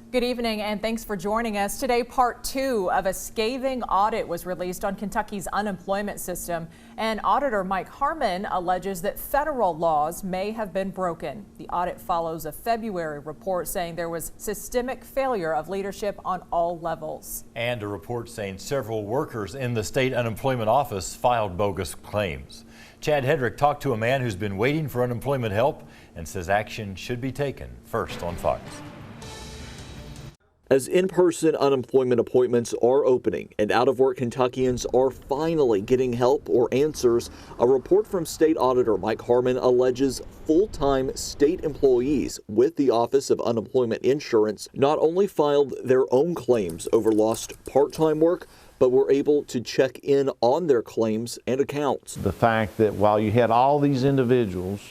Good evening and thanks for joining us. Today, part 2 of a scathing audit was released on Kentucky's unemployment system. And Auditor Mike Harmon alleges that federal laws may have been broken. The audit follows a February report saying there was systemic failure of leadership on all levels. And a report saying several workers in the state unemployment office filed bogus claims. Chad Hedrick talked to a man who's been waiting for unemployment help and says action should be taken. First on Fox. As in-person unemployment appointments are opening and out-of-work Kentuckians are finally getting help or answers, a report from State Auditor Mike Harmon alleges full-time state employees with the Office of Unemployment Insurance not only filed their own claims over lost part-time work, but were able to check in on their claims and accounts. The fact that while you had all these individuals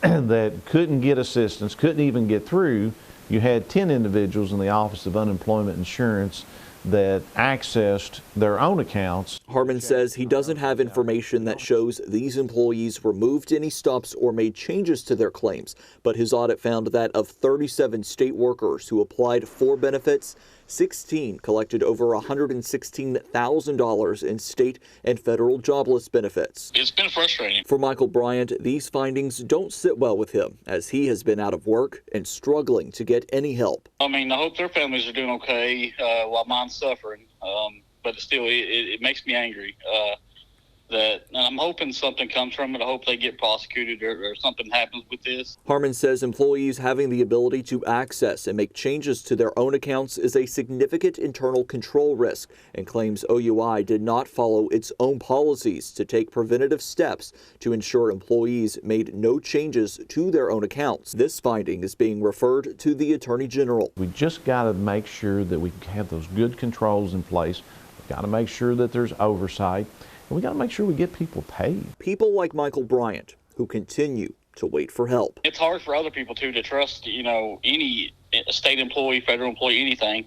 that couldn't get assistance, couldn't even get through, you had 10 individuals in the Office of Unemployment Insurance that accessed their own accounts. Harmon says he doesn't have information that shows these employees removed any stops or made changes to their claims, but his audit found that of 37 state workers who applied for benefits, 16 collected over $116,000 in state and federal jobless benefits. It's been frustrating. For Michael Bryant, these findings don't sit well with him as he has been out of work and struggling to get any help. I mean, I hope their families are doing okay while mine's suffering, but still, it makes me angry. And I'm hoping something comes from it. I hope they get prosecuted or something happens with this. Harmon says employees having the ability to access and make changes to their own accounts is a significant internal control risk and claims OUI did not follow its own policies to take preventative steps to ensure employees made no changes to their own accounts. This finding is being referred to the Attorney General. We just got to make sure that we have those good controls in place. We've got to make sure that there's oversight. And we got to make sure we get people paid. People like Michael Bryant who continue to wait for help. It's hard for other people too to trust, any state employee, federal employee, anything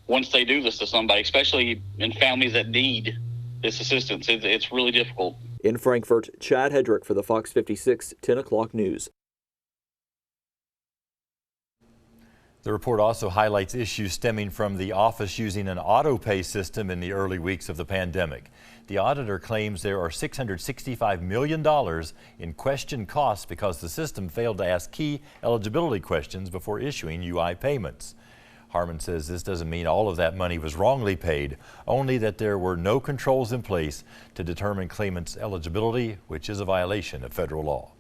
once they do this to somebody, especially in families that need this assistance. It's really difficult. In Frankfort, Chad Hedrick for the Fox 56 10 o'clock news. The report also highlights issues stemming from the office using an auto pay system in the early weeks of the pandemic. The auditor claims there are $665 million in questioned costs because the system failed to ask key eligibility questions before issuing UI payments. Harmon says this doesn't mean all of that money was wrongly paid, only that there were no controls in place to determine claimants' eligibility, which is a violation of federal law.